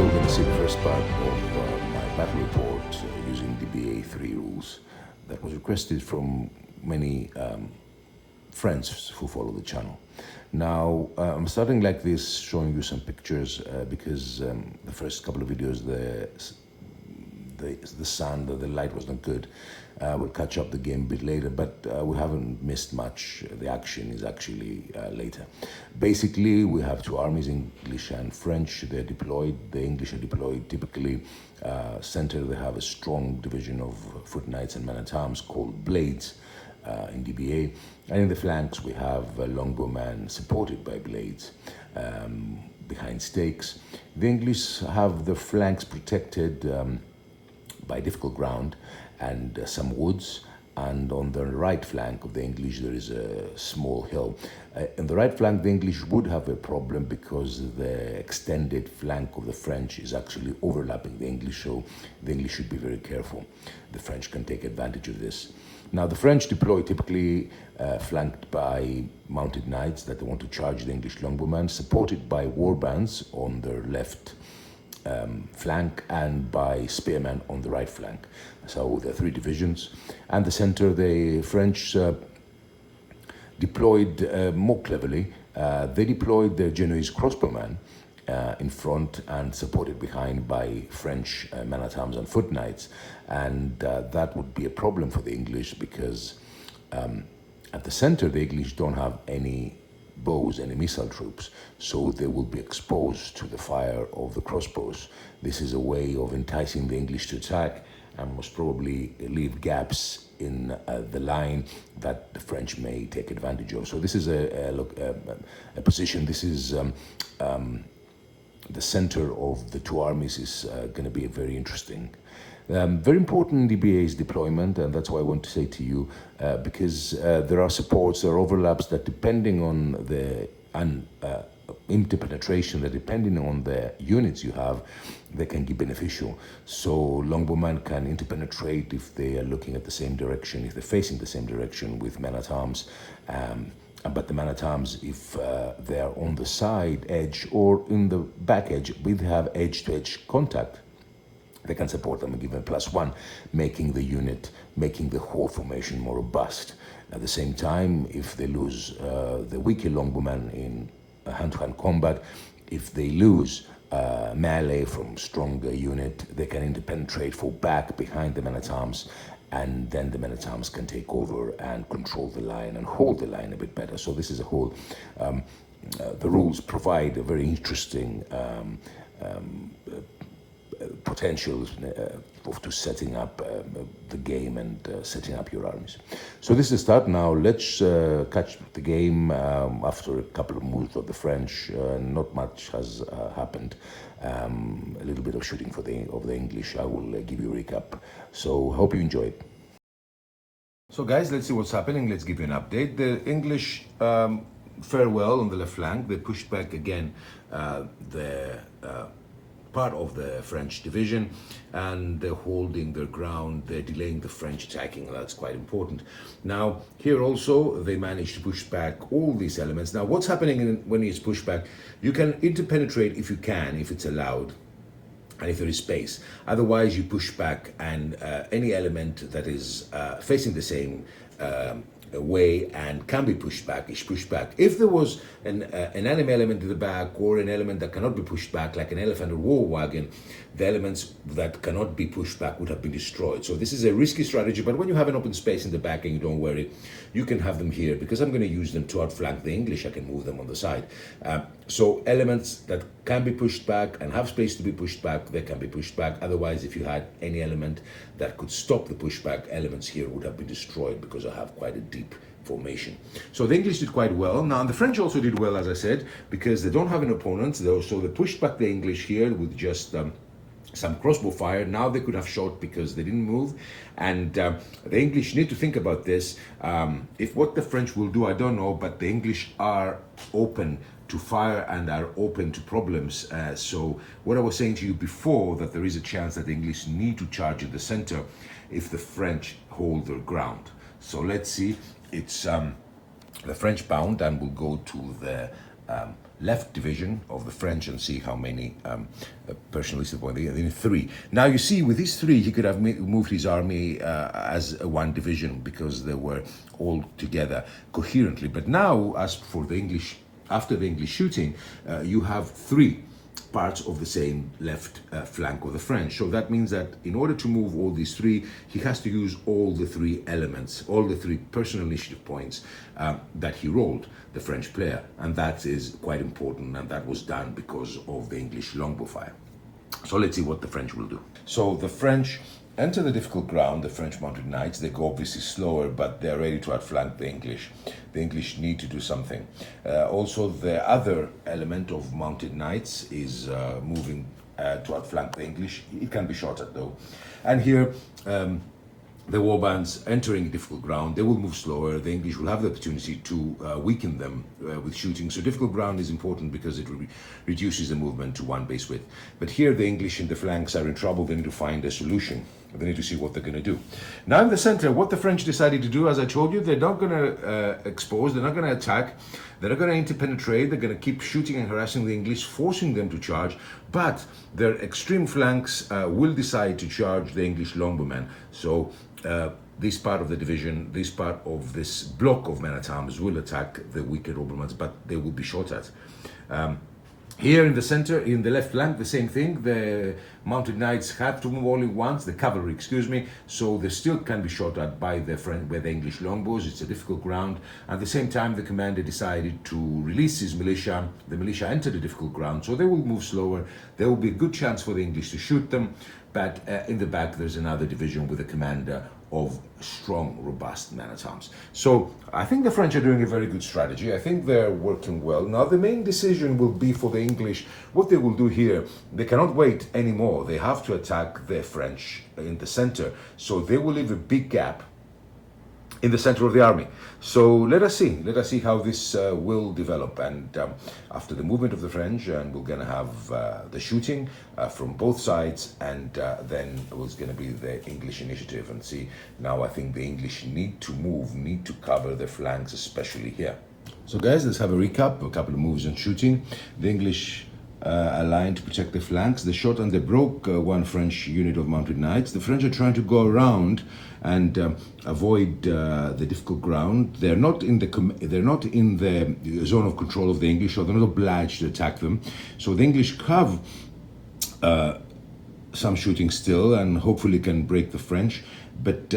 we're going to see the first part of my battle report using DBA 3 rules that was requested from many friends who follow the channel. Now, I'm starting like this, showing you some pictures because the first couple of videos, the sun, the light was not good. We'll catch up the game a bit later, but we haven't missed much. The action is actually later. Basically, we have two armies, English and French. They're deployed. The English are deployed typically center. They have a strong division of foot knights and men-at-arms called blades in DBA. And in the flanks, we have longbowmen supported by blades behind stakes. The English have the flanks protected by difficult ground and some woods, and on the right flank of the English there is a small hill. In the right flank the English would have a problem because the extended flank of the French is actually overlapping the English, so the English should be very careful. The French can take advantage of this. Now the French deploy typically flanked by mounted knights that they want to charge the English longbowmen, supported by warbands on their left flank and by spearmen on the right flank. So there are three divisions. And the center, the French deployed more cleverly. They deployed the Genoese crossbowmen in front and supported behind by French men-at-arms and foot knights. And that would be a problem for the English because at the center, the English don't have any bows, any missile troops, so they will be exposed to the fire of the crossbows. This is a way of enticing the English to attack and most probably leave gaps in the line that the French may take advantage of. So this is a position. This is the center of the two armies is going to be very interesting. Very important in DBA's deployment, and that's why I want to say to you, because there are supports, there are overlaps that depending on the interpenetration, that depending on the units you have, they can be beneficial. So longbowmen can interpenetrate if they are looking at the same direction, if they're facing the same direction with men-at-arms. But the men-at-arms, if they are on the side edge or in the back edge, we have edge-to-edge contact, they can support them and give them +1, making the unit, making the whole formation more robust. At the same time, if they lose the weaker longbowmen in hand-to-hand combat, if they lose melee from stronger unit, they can interpenetrate, fall back behind the men-at-arms, and then the men-at-arms can take over and control the line and hold the line a bit better. So this is a whole, the rules provide a very interesting potential to setting up the game and setting up your armies. So this is the start. Now let's catch the game after a couple of moves of the French. Not much has happened. A little bit of shooting of the English. I will give you a recap. So hope you enjoy it. So guys, let's see what's happening. Let's give you an update. The English fare well on the left flank. They pushed back again the part of the French division, and they're holding their ground. They're delaying the French attacking. That's quite important. Now here also they managed to push back all these elements. Now what's happening when it's pushed back, you can interpenetrate if you can, if it's allowed and if there is space. Otherwise you push back, and any element that is facing the same way and can be pushed back is pushed back. If there was an enemy element in the back or an element that cannot be pushed back, like an elephant or war wagon, the elements that cannot be pushed back would have been destroyed. So this is a risky strategy, but when you have an open space in the back and you don't worry, you can have them here, because I'm going to use them to outflank the English. I can move them on the side. So elements that can be pushed back and have space to be pushed back, they can be pushed back. Otherwise, if you had any element that could stop the pushback, elements here would have been destroyed, because I have quite a deep formation. So the English did quite well. Now the French also did well, as I said, because they don't have an opponent. So they pushed back the English here with just some crossbow fire. Now they could have shot because they didn't move, and the English need to think about this. If what the French will do, I don't know, but the English are open to fire and are open to problems. So what I was saying to you before, that there is a chance that the English need to charge at the center if the French hold their ground. So let's see. It's the French bound, and we'll go to the left division of the French and see how many personnel were there. In 3. Now you see, with these 3, he could have moved his army as one division because they were all together coherently. But now, as for the English, after the English shooting, you have 3 parts of the same left flank of the French. So that means that in order to move all these 3, he has to use all the 3 elements, all the 3 personal initiative points that he rolled, the French player. And that is quite important, and that was done because of the English longbow fire. So let's see what the French will do. So the French enter the difficult ground, the French mounted knights. They go obviously slower, but they're ready to outflank the English. The English need to do something. Also, the other element of mounted knights is moving to outflank the English. It can be shot at though. And here, the warbands entering difficult ground, they will move slower. The English will have the opportunity to weaken them with shooting. So difficult ground is important because it reduces the movement to 1 base width. But here the English in the flanks are in trouble. They need to find a solution. They need to see what they're going to do. Now in the center, what the French decided to do, as I told you, they're not going to expose, they're not going to attack, they're not going to interpenetrate, they're going to keep shooting and harassing the English, forcing them to charge, but their extreme flanks will decide to charge the English longbowmen. So this part of the division, this part of this block of men-at-arms will attack the weaker noblemen, but they will be shot at. Here in the center, in the left flank, the same thing. The mounted knights have to move only once, the cavalry, excuse me, so they still can be shot at by the English longbows. It's a difficult ground. At the same time, the commander decided to release his militia. The militia entered a difficult ground, so they will move slower. There will be a good chance for the English to shoot them, but in the back, there's another division with a commander of strong, robust men-at-arms. So I think the French are doing a very good strategy. I think they're working well. Now the main decision will be for the English. What they will do here, they cannot wait anymore. They have to attack the French in the center. So they will leave a big gap in the center of the army. So let us see how this will develop. And after the movement of the French, and we're going to have the shooting from both sides, and then it was going to be the English initiative. And see, now I think the English need to move, need to cover their flanks, especially here. So guys, let's have a recap, a couple of moves on shooting. The English aligned to protect the flanks. They shot and they broke one French unit of mounted knights. The French are trying to go around and avoid the difficult ground. They're not in the zone of control of the English, so they're not obliged to attack them. So the English have some shooting still, and hopefully can break the French. But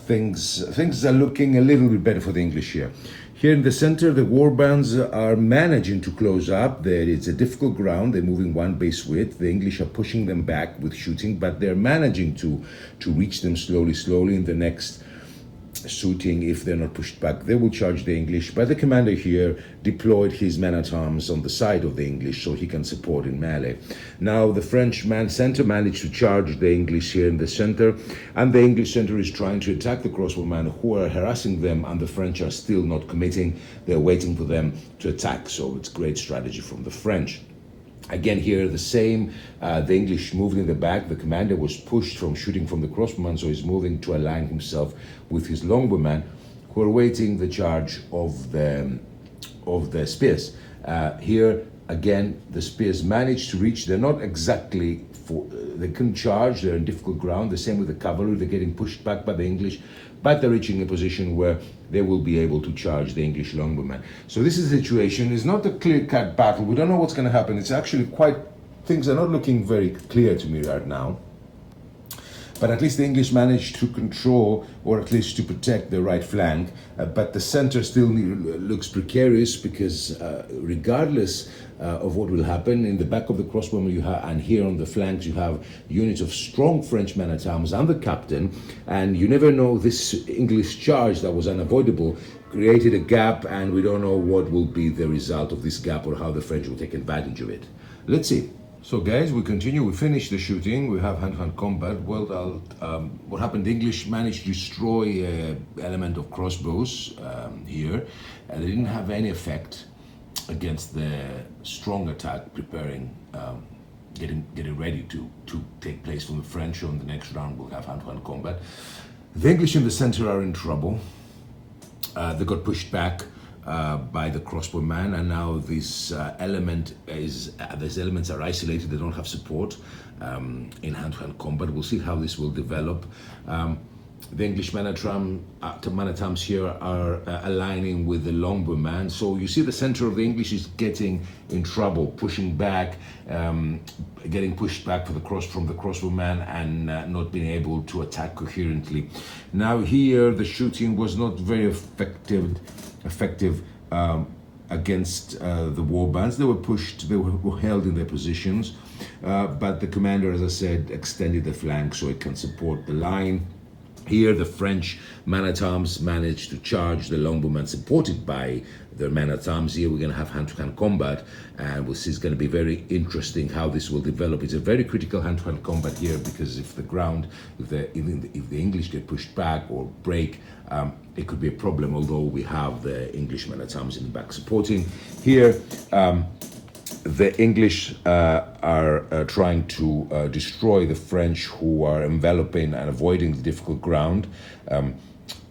things are looking a little bit better for the English here. Here in the center, the warbands are managing to close up. It's a difficult ground. They're moving 1 base width. The English are pushing them back with shooting, but they're managing to reach them slowly. In the next shooting, if they're not pushed back, they will charge the English. But the commander here deployed his men-at-arms on the side of the English so he can support in melee. Now the French center managed to charge the English here in the center, and the English center is trying to attack the crossbowmen who are harassing them, and the French are still not committing. They're waiting for them to attack. So it's great strategy from the French. Again here, the same, the English moved in the back. The commander was pushed from shooting from the crossbowmen, so he's moving to align himself with his longbowmen, who are waiting the charge of the spears. Here, again, the spears managed to reach. They're not exactly, they couldn't charge. They're in difficult ground. The same with the cavalry. They're getting pushed back by the English, but they're reaching a position where they will be able to charge the English longbowmen. So this is the situation. It's not a clear-cut battle. We don't know what's going to happen. It's actually things are not looking very clear to me right now. But at least the English managed to control, or at least to protect, the right flank. But the center still looks precarious because regardless of what will happen, in the back of the crossbowmen you have, and here on the flanks you have units of strong French men-at-arms and the captain. And you never know, this English charge that was unavoidable created a gap, and we don't know what will be the result of this gap or how the French will take advantage of it. Let's see. So guys, we continue. We finish the shooting. We have hand-to-hand combat. Well, what happened? The English managed to destroy an element of crossbows here. They didn't have any effect against the strong attack preparing, getting ready to take place from the French. So in the next round, we'll have hand-to-hand combat. The English in the center are in trouble. They got pushed back. by the crossbowman, and now this element is, these elements are isolated, they don't have support in hand-to-hand combat. We'll see how this will develop. The English man-at-arms here are aligning with the longbowman. So you see the center of the English is getting in trouble, pushing back, getting pushed back from the crossbowman and not being able to attack coherently. Now here the shooting was not very effective against the warbands. They were pushed, they were held in their positions, but the commander, as I said, extended the flank so it can support the line. Here, the French man-at-arms managed to charge the longbowman, supported by their man-at-arms. Here, we're going to have hand-to-hand combat, and we'll see it's going to be very interesting how this will develop. It's a very critical hand-to-hand combat here, because if the ground, if the English get pushed back or break, it could be a problem, although we have the English man-at-arms in the back supporting. Here, the English are trying to destroy the French, who are enveloping and avoiding the difficult ground.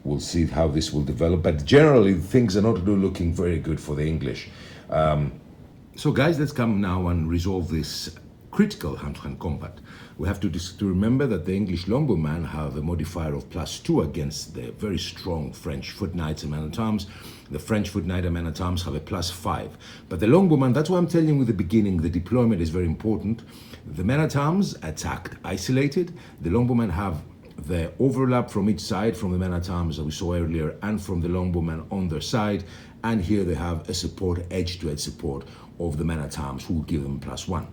We'll see how this will develop, but generally things are not looking very good for the English. So guys, let's come now and resolve this critical hand-to-hand combat. We have to remember that the English longbowmen have a modifier of +2 against the very strong French foot knights and men-at-arms. The French foot knight and men-at-arms have a +5. But the longbowman, that's why I'm telling you in the beginning, the deployment is very important. The men-at-arms attacked isolated. The longbowmen have the overlap from each side, from the men-at-arms that we saw earlier and from the longbowmen on their side. And here they have a support, edge-to-edge support of the men-at-arms, who will give them +1.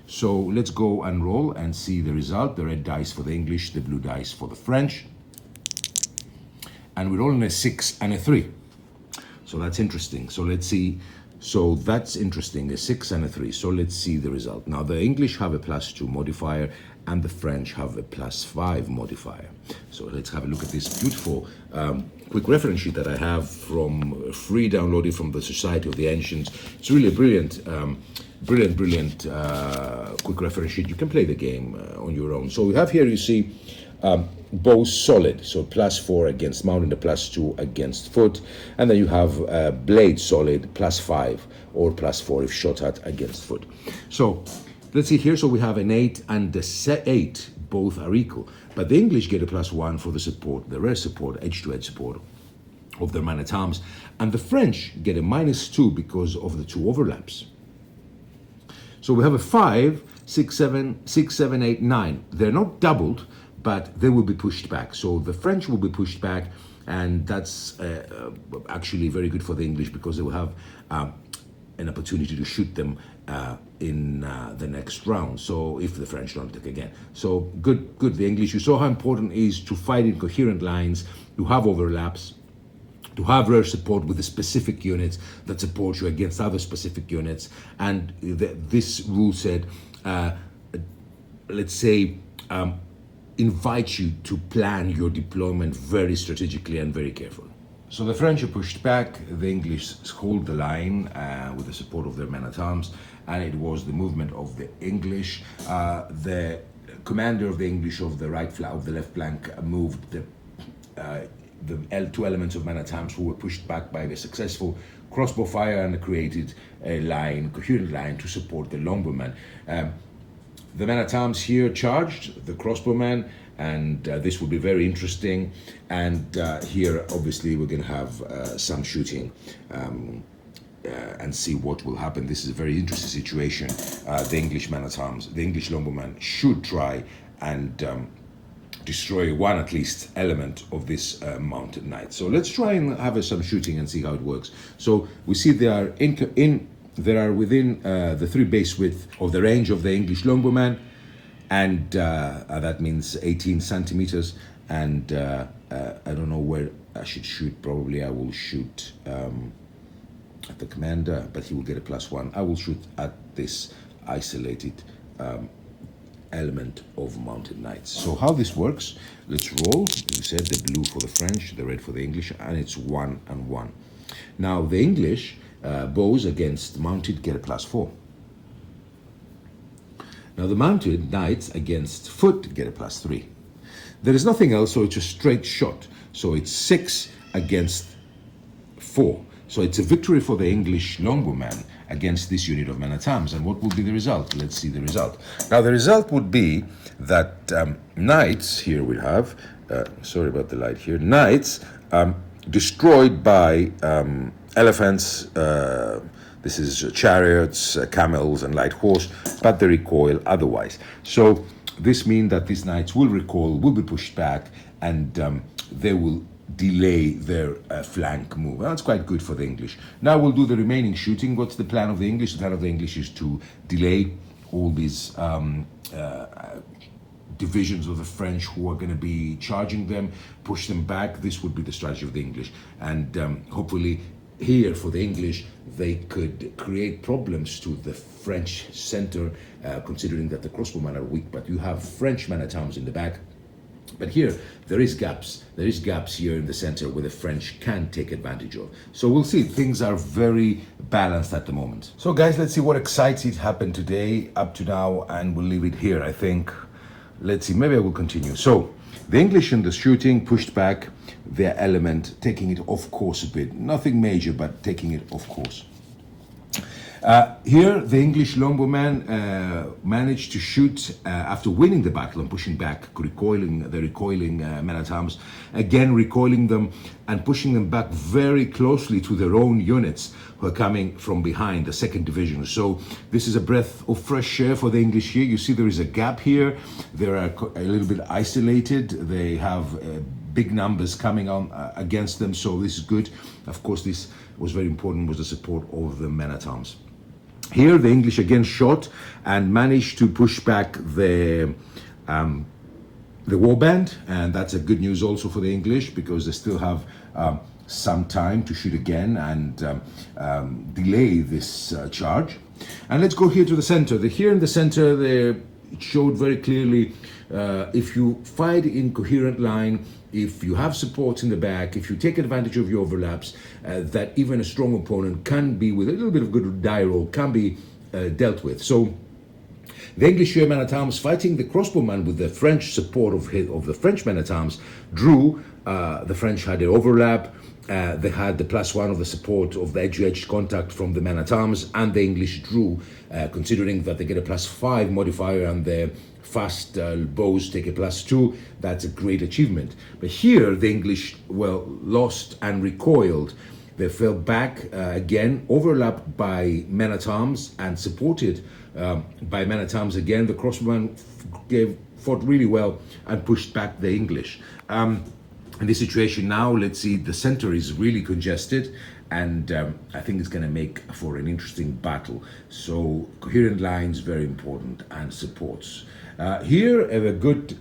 So let's go and roll and see the result. The red dice for the English, the blue dice for the French. And we're rolling a 6 and a 3. So that's interesting. So let's see. So that's interesting, a 6 and a 3. So let's see the result. Now the English have a +2 modifier and the French have a +5 modifier. So let's have a look at this beautiful quick reference sheet that I have from free downloaded from the Society of the Ancients. It's really a brilliant quick reference sheet. You can play the game on your own. So we have here, you see, bows solid, so +4 against mount and a +2 against foot, and then you have blade solid, +5 or +4 if shot at against foot. So let's see here. So we have an 8 and a 8, both are equal, but the English get a +1 for the support, the rare support, edge-to-edge support of their man-at-arms, and the French get a -2 because of the 2 overlaps. So we have a 5, 6, 7, 8, 9. They're not doubled, but they will be pushed back. So the French will be pushed back, and that's actually very good for the English, because they will have an opportunity to shoot them in the next round. So if the French don't attack again. So good, the English. You saw how important it is to fight in coherent lines, to have overlaps, to have rare support with the specific units that support you against other specific units. And this rule set, let's say, invites you to plan your deployment very strategically and very carefully. So the French are pushed back, the English hold the line with the support of their men-at-arms, and it was the movement of the English. The commander of the English of the left flank moved the two elements of men-at-arms who were pushed back by the successful crossbow fire, and created a line, coherent line, to support the longbowmen. The men-at-arms here charged the crossbowmen, and this will be very interesting. And here, obviously, we're going to have some shooting and see what will happen. This is a very interesting situation. The English men-at-arms, the English longbowmen, should try and destroy one at least element of this mounted knight. So let's try and have some shooting and see how it works. So we see they are within the 3 base width of the range of the English longbowman, and that means 18 centimeters. And I don't know where I should shoot. Probably I will shoot at the commander, but he will get a +1. I will shoot at this isolated element of mounted knights. So how this works, let's roll. You said the blue for the French, the red for the English, and it's 1 and 1. Now the English bows against mounted get a +4. Now the mounted knights against foot get a +3. There is nothing else, so it's a straight shot. So it's 6 against 4. So it's a victory for the English longbowman against this unit of men-at-arms. And what will be the result? Let's see the result. Now the result would be that knights, here we have, sorry about the light here, knights destroyed by elephants, this is chariots, camels and light horse, but they recoil otherwise. So this means that these knights will recoil, will be pushed back, and they will delay their flank move. Well, that's quite good for the English. Now we'll do the remaining shooting. What's the plan of the English? The plan of the English is to delay all these divisions of the French who are going to be charging them, push them back. This would be the strategy of the English. And hopefully here for the English, they could create problems to the French center, considering that the crossbowmen are weak, but you have French men-at-arms in the back. But here, there is gaps. There is gaps here in the center where the French can take advantage of. So we'll see. Things are very balanced at the moment. So guys, let's see what exciting happened today up to now, and we'll leave it here, I think. Let's see, maybe I will continue. So the English in the shooting pushed back their element, taking it off course a bit. Nothing major, but taking it off course. Here, the English longbowman managed to shoot after winning the battle and pushing back, recoiling men-at-arms, again recoiling them and pushing them back very closely to their own units who are coming from behind, the second division. So this is a breath of fresh air for the English here. You see there is a gap here. They are a little bit isolated. They have big numbers coming on against them, so this is good. Of course, this was very important, was the support of the men-at-arms. Here, the English again shot and managed to push back the warband, and that's a good news also for the English because they still have some time to shoot again and delay this charge. And let's go here to the center. Here in the center, it showed very clearly if you fight in coherent line, if you have support in the back, if you take advantage of your overlaps, that even a strong opponent can be, with a little bit of good die roll, can be dealt with. So the English men-at-arms fighting the crossbowman with the French support of the French men-at-arms drew. The French had an overlap. They had the +1 of the support of the edge-to-edge contact from the men-at-arms, and the English drew, considering that they get a +5 modifier and the fast bows take a +2. That's a great achievement. But here the English, well, lost and recoiled. They fell back again, overlapped by men-at-arms and supported by men-at-arms again. The crossbowman fought really well and pushed back the English. In this situation now, let's see, the center is really congested, and I think it's going to make for an interesting battle. So coherent lines, very important, and supports. Here, a good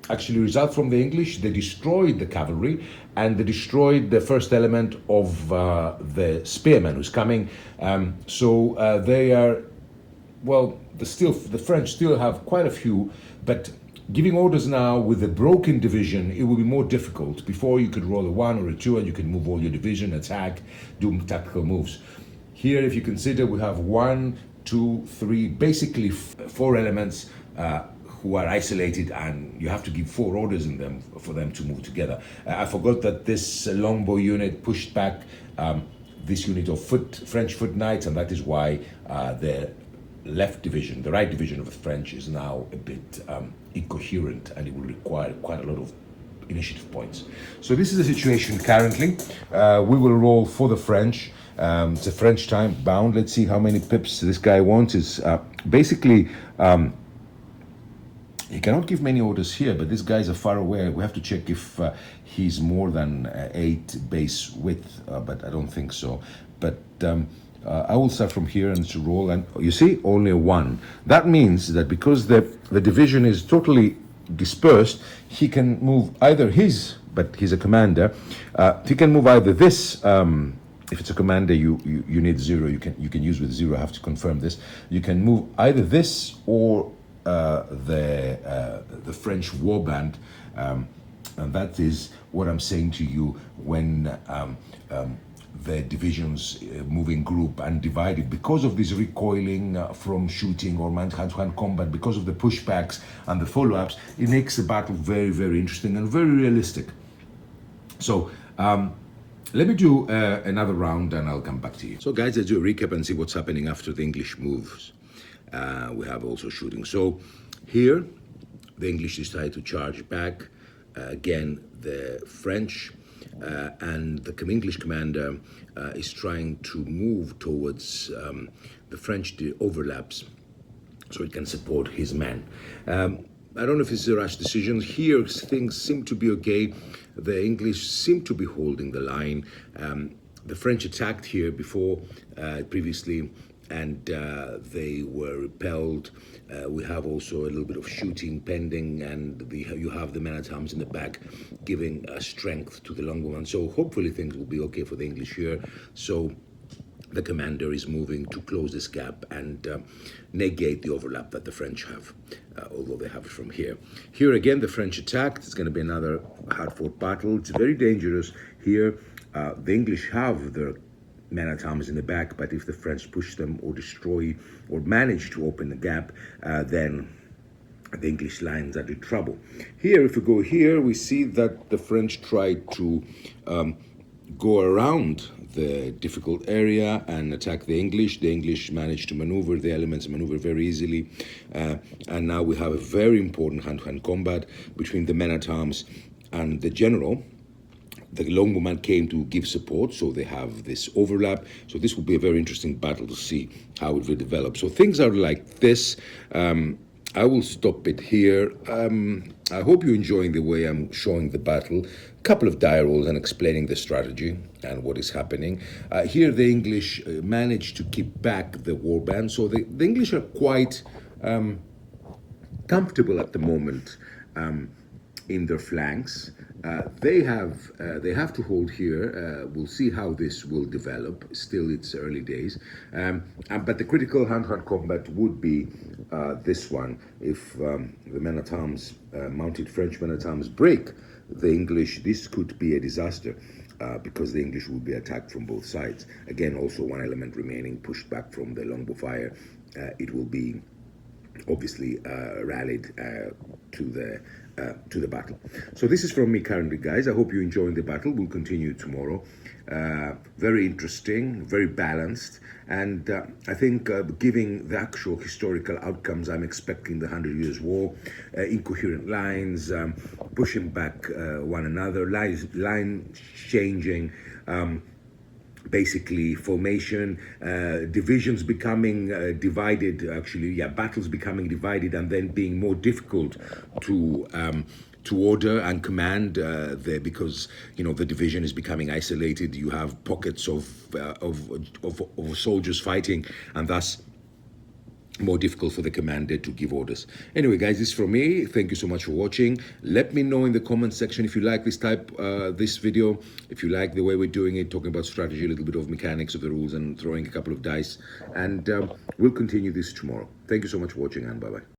actually result from the English. They destroyed the cavalry and they destroyed the first element of the spearman who's coming. So they are, well, the French still have quite a few, but giving orders now with a broken division, it will be more difficult. Before, you could roll a 1 or a 2 and you can move all your division, attack, do tactical moves. Here, if you consider, we have 1, 2, 3, basically 4 elements who are isolated, and you have to give 4 orders in them for them to move together. I forgot that this longbow unit pushed back this unit of French foot knights, and that is why the left division, the right division of the French is now a bit incoherent, and it will require quite a lot of initiative points. So this is the situation currently. We will roll for the French. It's a French time bound. Let's see how many pips this guy wants. Is basically he cannot give many orders here, but these guys are far away. We have to check if he's more than 8 base width, but I don't think so. But I will start from here and to roll, and you see, only a 1. That means that because the division is totally dispersed, he can move either his, but he's a commander, he can move either this, if it's a commander, you need 0, you can use with 0, I have to confirm this. You can move either this or the French warband, and that is what I'm saying to you when the divisions move in group and divided because of this recoiling from shooting or hand-to-hand combat, because of the pushbacks and the follow-ups. It makes the battle very, very interesting and very realistic. So Let me do another round and I'll come back to you. So guys, let's do a recap and see what's happening after the English moves. We have also shooting. So here, the English decide to charge back. Again, the French and the English commander is trying to move towards the French overlaps so he can support his men. I don't know if it's a rash decision. Here, things seem to be okay. The English seem to be holding the line. The French attacked here before, previously, and they were repelled. We have also a little bit of shooting pending, and you have the men-at-arms in the back giving strength to the longbow. So hopefully things will be okay for the English here. So the commander is moving to close this gap and negate the overlap that the French have, although they have it from here. Here again, the French attacked. It's going to be another hard-fought battle. It's very dangerous here. The English have their men-at-arms in the back, but if the French push them or destroy or manage to open the gap, then the English lines are in trouble. Here, if we go here, we see that the French tried to go around the difficult area and attack the English. The English managed to maneuver, the elements maneuver very easily. And now we have a very important hand-to-hand combat between the men-at-arms and the general. The longbowman came to give support, so they have this overlap. So this will be a very interesting battle to see how it will develop. So things are like this. I will stop it here. I hope you're enjoying the way I'm showing the battle. A couple of die rolls and explaining the strategy and what is happening. Here the English managed to keep back the warband. So the English are quite comfortable at the moment in their flanks. They have to hold here. We'll see how this will develop. Still, it's early days. But the critical hand-to-hand combat would be this one. If the men-at-arms, mounted French men-at-arms, break the English, this could be a disaster because the English will be attacked from both sides. Again, also one element remaining pushed back from the longbow fire. It will be obviously rallied to the battle. So this is from me currently, guys. I hope you're enjoying the battle. We'll continue tomorrow. Very interesting, very balanced, and I think giving the actual historical outcomes I'm expecting the 100 Years' War, incoherent lines, pushing back one another, line changing, basically formation, divisions becoming divided, battles becoming divided and then being more difficult to order and command there, because the division is becoming isolated. You have pockets of soldiers fighting, and thus more difficult for the commander to give orders. Anyway, guys, this is from me. Thank you so much for watching. Let me know in the comment section if you like this this video, if you like the way we're doing it, talking about strategy, a little bit of mechanics of the rules and throwing a couple of dice, and we'll continue this tomorrow. Thank you so much for watching, and bye-bye.